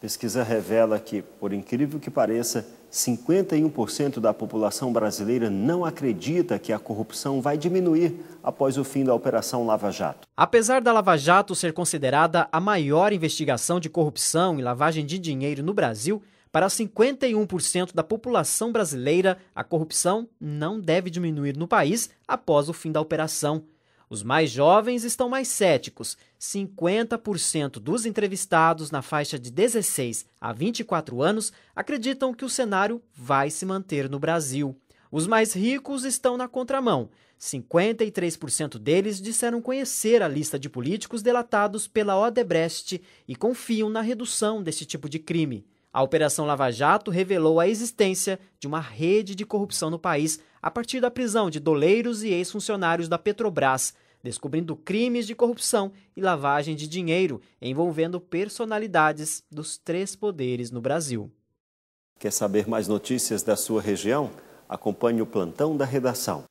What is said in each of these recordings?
pesquisa revela que, por incrível que pareça, 51% da população brasileira não acredita que a corrupção vai diminuir após o fim da Operação Lava Jato. Apesar da Lava Jato ser considerada a maior investigação de corrupção e lavagem de dinheiro no Brasil, para 51% da população brasileira, a corrupção não deve diminuir no país após o fim da operação. Os mais jovens estão mais céticos. 50% dos entrevistados na faixa de 16 a 24 anos acreditam que o cenário vai se manter no Brasil. Os mais ricos estão na contramão. 53% deles disseram conhecer a lista de políticos delatados pela Odebrecht e confiam na redução desse tipo de crime. A Operação Lava Jato revelou a existência de uma rede de corrupção no país a partir da prisão de doleiros e ex-funcionários da Petrobras, descobrindo crimes de corrupção e lavagem de dinheiro envolvendo personalidades dos 3 poderes no Brasil. Quer saber mais notícias da sua região? Acompanhe o Plantão da Redação.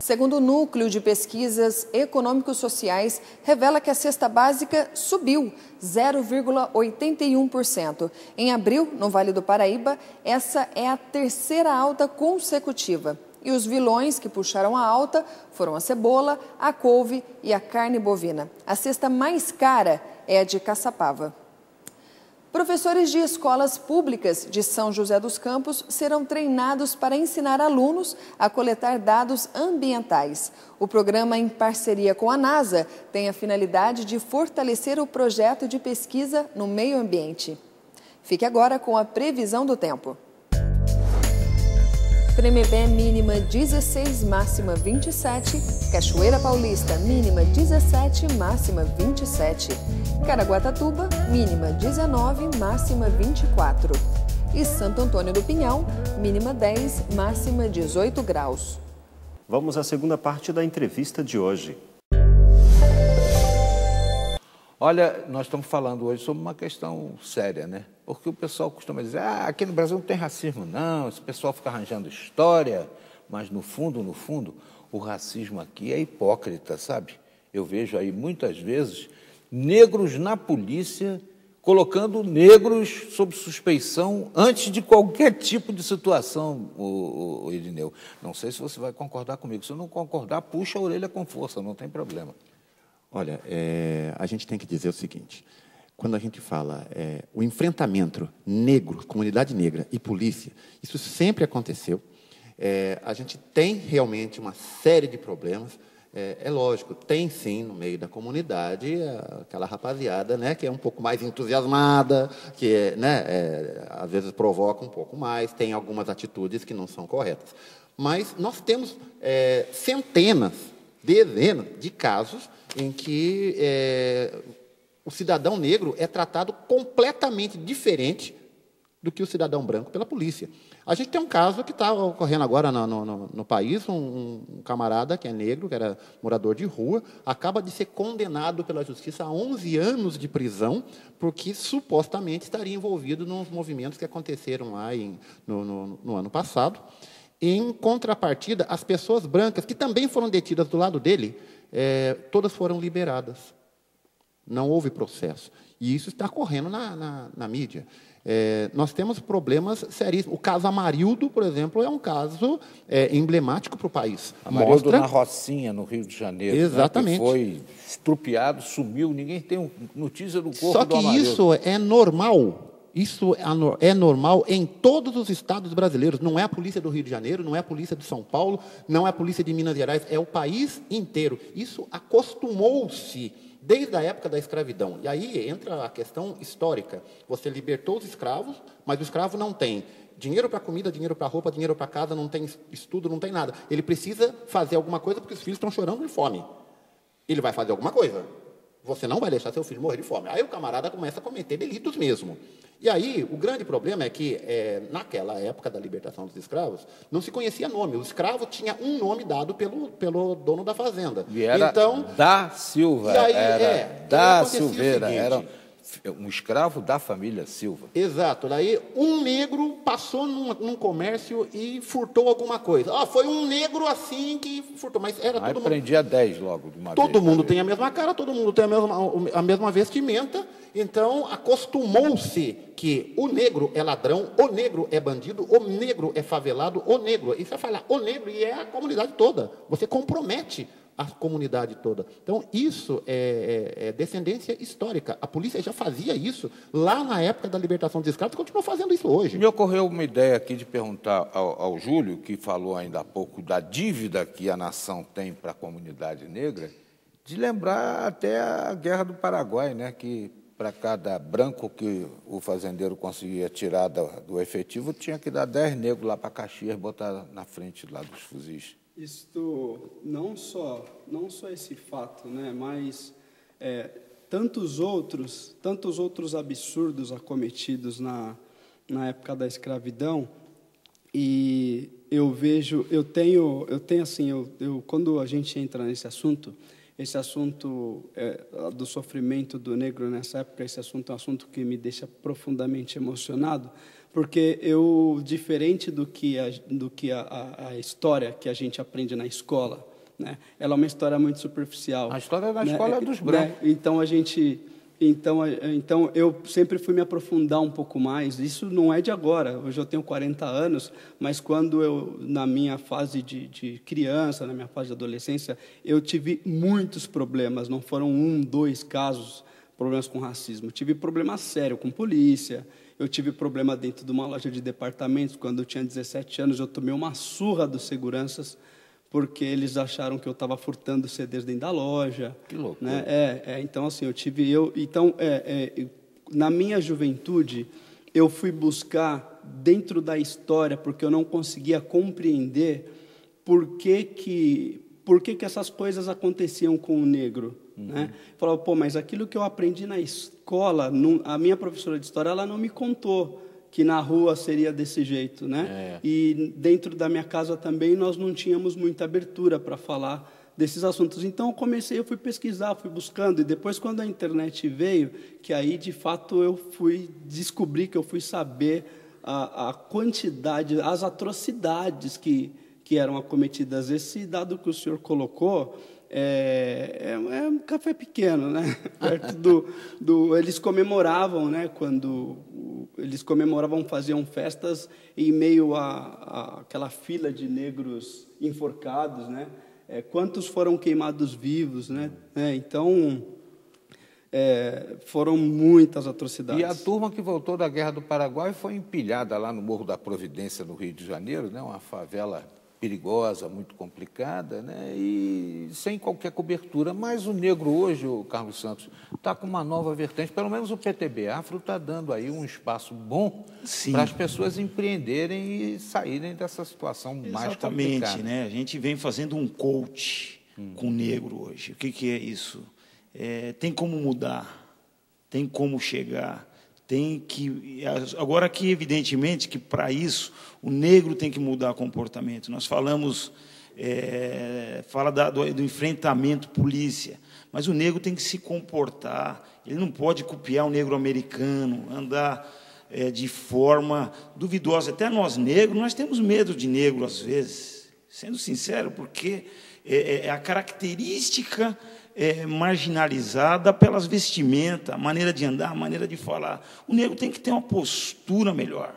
Segundo o Núcleo de Pesquisas Econômico-Sociais, revela que a cesta básica subiu 0,81%. Em abril, no Vale do Paraíba, essa é a 3ª alta consecutiva. E os vilões que puxaram a alta foram a cebola, a couve e a carne bovina. A cesta mais cara é a de Caçapava. Professores de escolas públicas de São José dos Campos serão treinados para ensinar alunos a coletar dados ambientais. O programa, em parceria com a NASA, tem a finalidade de fortalecer o projeto de pesquisa no meio ambiente. Fique agora com a previsão do tempo. Tremembé, mínima 16, máxima 27. Cachoeira Paulista, mínima 17, máxima 27. Caraguatatuba, mínima 19, máxima 24. E Santo Antônio do Pinhal, mínima 10, máxima 18 graus. Vamos à segunda parte da entrevista de hoje. Olha, nós estamos falando hoje sobre uma questão séria, né? Porque o pessoal costuma dizer, aqui no Brasil não tem racismo, não, esse pessoal fica arranjando história, mas no fundo, o racismo aqui é hipócrita, sabe? Eu vejo aí muitas vezes negros na polícia colocando negros sob suspeição antes de qualquer tipo de situação, o Irineu. Não sei se você vai concordar comigo. Se não concordar, puxa a orelha com força, não tem problema. Olha, a gente tem que dizer o seguinte, quando a gente fala o enfrentamento negro, comunidade negra e polícia, isso sempre aconteceu. A gente tem realmente uma série de problemas. É lógico, tem sim no meio da comunidade aquela rapaziada, né, que é um pouco mais entusiasmada, que às vezes provoca um pouco mais, tem algumas atitudes que não são corretas. Mas nós temos centenas, dezenas de casos em que o cidadão negro é tratado completamente diferente do que o cidadão branco pela polícia. A gente tem um caso que está ocorrendo agora no país, um camarada que é negro, que era morador de rua, acaba de ser condenado pela justiça a 11 anos de prisão, porque supostamente estaria envolvido nos movimentos que aconteceram lá no ano passado. Em contrapartida, as pessoas brancas, que também foram detidas do lado dele, todas foram liberadas. Não houve processo. E isso está correndo na mídia. Nós temos problemas seríssimos. O caso Amarildo, por exemplo, é um caso emblemático para o país. Amarildo na Rocinha, no Rio de Janeiro. Exatamente. Né, que foi estrupiado, sumiu, ninguém tem notícia do corpo do Amarildo. Só que isso é normal. Isso é normal em todos os estados brasileiros. Não é a polícia do Rio de Janeiro, não é a polícia de São Paulo, não é a polícia de Minas Gerais, é o país inteiro. Isso acostumou-se desde a época da escravidão. E aí entra a questão histórica. Você libertou os escravos, mas o escravo não tem dinheiro para comida, dinheiro para roupa, dinheiro para casa, não tem estudo, não tem nada. Ele precisa fazer alguma coisa porque os filhos estão chorando de fome. Ele vai fazer alguma coisa. Você não vai deixar seu filho morrer de fome. Aí o camarada começa a cometer delitos mesmo. E aí, o grande problema é que, naquela época da libertação dos escravos, não se conhecia nome. O escravo tinha um nome dado pelo dono da fazenda. E era então, da Silva. E aí, era da Silveira. um escravo da família Silva. Exato. Daí um negro passou num comércio e furtou alguma coisa. Foi um negro assim que furtou, mas era Aí todo prendia 10 logo de uma vez. Todo mundo tem a mesma cara, todo mundo tem a mesma vestimenta, então acostumou-se que o negro é ladrão, o negro é bandido, o negro é favelado, o negro. E você vai falar o negro e é a comunidade toda. Você compromete a comunidade toda. Então, isso é descendência histórica. A polícia já fazia isso lá na época da libertação dos escravos e continua fazendo isso hoje. Me ocorreu uma ideia aqui de perguntar ao Júlio, que falou ainda há pouco da dívida que a nação tem para a comunidade negra, de lembrar até a Guerra do Paraguai, né, que para cada branco que o fazendeiro conseguia tirar do efetivo, tinha que dar 10 negros lá para Caxias, botar na frente lá dos fuzis. Isto, não só esse fato, né, mas tantos outros absurdos acometidos na época da escravidão. E quando a gente entra nesse assunto, esse assunto do sofrimento do negro nessa época, esse assunto é um assunto que me deixa profundamente emocionado, porque diferente do que a história que a gente aprende na escola, né? Ela é uma história muito superficial. A história da né? escola é dos brancos. Né? Então eu sempre fui me aprofundar um pouco mais. Isso não é de agora. Hoje eu tenho 40 anos, mas quando na minha fase de criança, na minha fase de adolescência, eu tive muitos problemas. Não foram 1, 2 casos, problemas com racismo. Eu tive problema sério com polícia. Eu tive problema dentro de uma loja de departamentos. Quando eu tinha 17 anos, eu tomei uma surra dos seguranças, porque eles acharam que eu estava furtando CDs dentro da loja. Que loucura. Né? Então, assim, na minha juventude, eu fui buscar dentro da história, porque eu não conseguia compreender por que essas coisas aconteciam com o negro. Né? Falava, mas aquilo que eu aprendi na escola, a minha professora de história, ela não me contou que na rua seria desse jeito, né? E dentro da minha casa também nós não tínhamos muita abertura para falar desses assuntos. Então eu fui pesquisar, fui buscando, e depois quando a internet veio, que aí de fato eu fui descobrir, que eu fui saber a quantidade, as atrocidades que eram acometidas. Esse dado que o senhor colocou é um café pequeno, né? Perto eles comemoravam, né? Quando eles faziam festas em meio a aquela fila de negros enforcados, né? Quantos foram queimados vivos, né? Então foram muitas atrocidades. E a turma que voltou da Guerra do Paraguai foi empilhada lá no Morro da Providência, no Rio de Janeiro, né? Uma favela perigosa, muito complicada, né? E sem qualquer cobertura. Mas o negro hoje, o Carlos Santos, está com uma nova vertente. Pelo menos o PTB Afro está dando aí um espaço bom para as pessoas empreenderem e saírem dessa situação mais complicada. Exatamente, né? A gente vem fazendo um coach com o negro hoje. O que é isso? Tem como mudar, tem como chegar. Agora que, evidentemente, que para isso o negro tem que mudar comportamento. Nós falamos, do enfrentamento polícia, mas o negro tem que se comportar, ele não pode copiar o negro americano, andar de forma duvidosa. Até nós negros, nós temos medo de negro às vezes, sendo sincero, porque a característica marginalizada pelas vestimentas, a maneira de andar, a maneira de falar. O negro tem que ter uma postura melhor.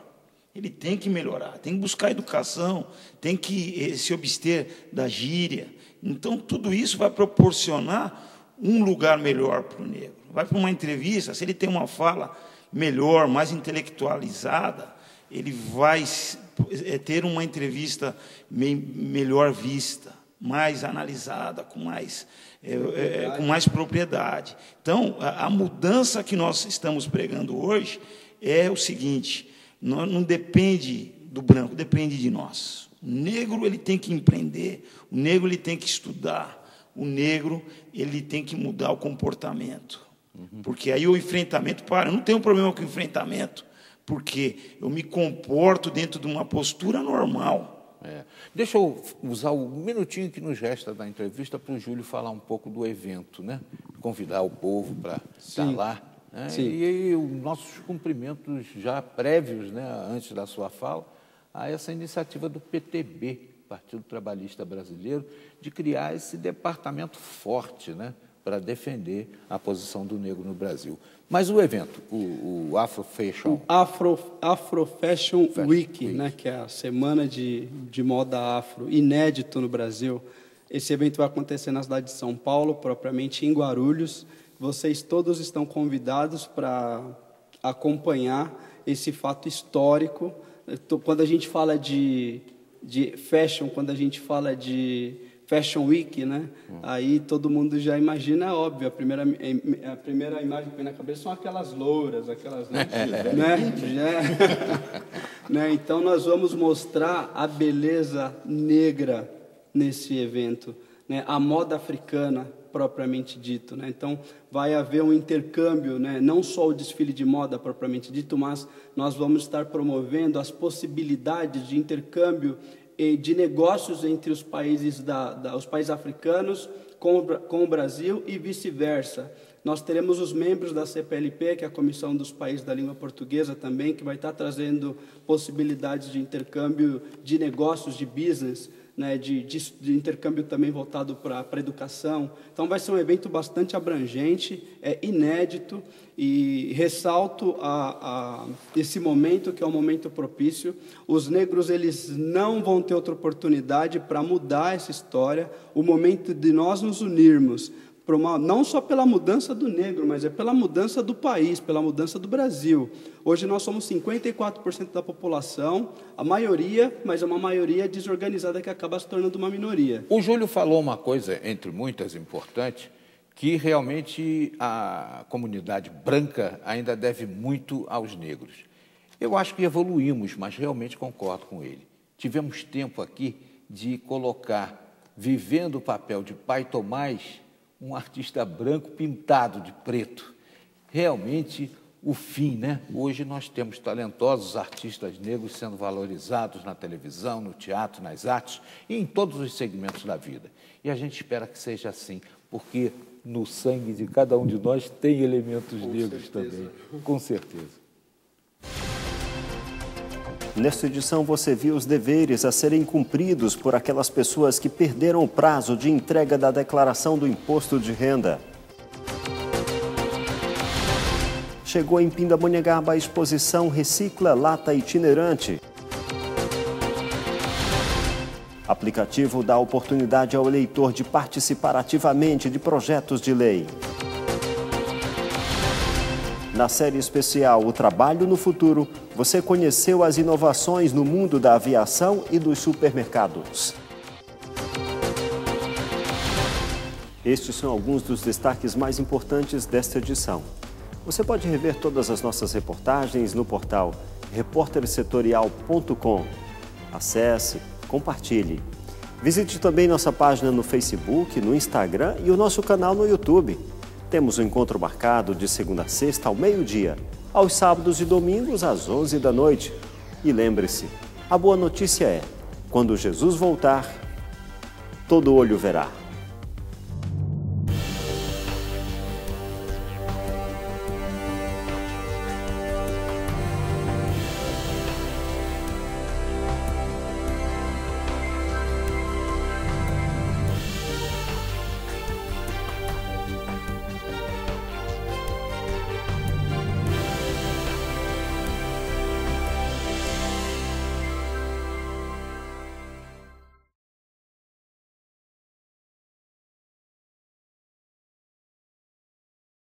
Ele tem que melhorar, tem que buscar educação, tem que se abster da gíria. Então, tudo isso vai proporcionar um lugar melhor para o negro. Vai para uma entrevista, se ele tem uma fala melhor, mais intelectualizada, ele vai ter uma entrevista melhor vista, mais analisada, com mais propriedade. Então, a mudança que nós estamos pregando hoje é o seguinte: não depende do branco, depende de nós. O negro ele tem que empreender, o negro ele tem que estudar, o negro ele tem que mudar o comportamento. Porque aí o enfrentamento eu não tenho problema com o enfrentamento, porque eu me comporto dentro de uma postura normal. Deixa eu usar o minutinho que nos resta da entrevista para o Júlio falar um pouco do evento, né? Convidar o povo para estar lá. né? Sim. E os nossos cumprimentos já prévios, né, antes da sua fala, a essa iniciativa do PTB, Partido Trabalhista Brasileiro, de criar esse departamento forte, né, para defender a posição do negro no Brasil. Mas o evento, o Afro Fashion... Afro Fashion Week, né, que é a semana de moda afro, inédito no Brasil. Esse evento vai acontecer na cidade de São Paulo, propriamente em Guarulhos. Vocês todos estão convidados para acompanhar esse fato histórico. Quando a gente fala de fashion, quando a gente fala de Fashion Week, né? Aí todo mundo já imagina, óbvio, a primeira imagem que vem na cabeça são aquelas louras, aquelas, né? Né? Então, nós vamos mostrar a beleza negra nesse evento, né? A moda africana, propriamente dito, né? Então, vai haver um intercâmbio, né? Não só o desfile de moda, propriamente dito, mas nós vamos estar promovendo as possibilidades de intercâmbio de negócios entre os países, os países africanos com o Brasil e vice-versa. Nós teremos os membros da CPLP, que é a Comissão dos Países da Língua Portuguesa também, que vai estar trazendo possibilidades de intercâmbio de negócios, de business, né, de intercâmbio também voltado para a educação. Então, vai ser um evento bastante abrangente, inédito, e ressalto esse momento, que é um momento propício. Os negros, eles não vão ter outra oportunidade para mudar essa história, o momento de nós nos unirmos, não só pela mudança do negro, mas pela mudança do país, pela mudança do Brasil. Hoje nós somos 54% da população, a maioria, mas é uma maioria desorganizada que acaba se tornando uma minoria. O Júlio falou uma coisa, entre muitas, importante, que realmente a comunidade branca ainda deve muito aos negros. Eu acho que evoluímos, mas realmente concordo com ele. Tivemos tempo aqui de colocar, vivendo o papel de Pai Tomás, um artista branco pintado de preto. Realmente, o fim, né? Hoje nós temos talentosos artistas negros sendo valorizados na televisão, no teatro, nas artes e em todos os segmentos da vida. E a gente espera que seja assim, porque no sangue de cada um de nós tem elementos negros também, com certeza. Nesta edição você viu os deveres a serem cumpridos por aquelas pessoas que perderam o prazo de entrega da declaração do imposto de renda. Chegou em Pindamonhangaba a exposição Recicla Lata Itinerante. Aplicativo dá oportunidade ao eleitor de participar ativamente de projetos de lei. Na série especial O Trabalho no Futuro, você conheceu as inovações no mundo da aviação e dos supermercados. Estes são alguns dos destaques mais importantes desta edição. Você pode rever todas as nossas reportagens no portal repórtersetorial.com. Acesse, compartilhe. Visite também nossa página no Facebook, no Instagram e o nosso canal no YouTube. Temos um encontro marcado de segunda a sexta ao meio-dia, aos sábados e domingos às 11 da noite. E lembre-se, a boa notícia é, quando Jesus voltar, todo olho verá.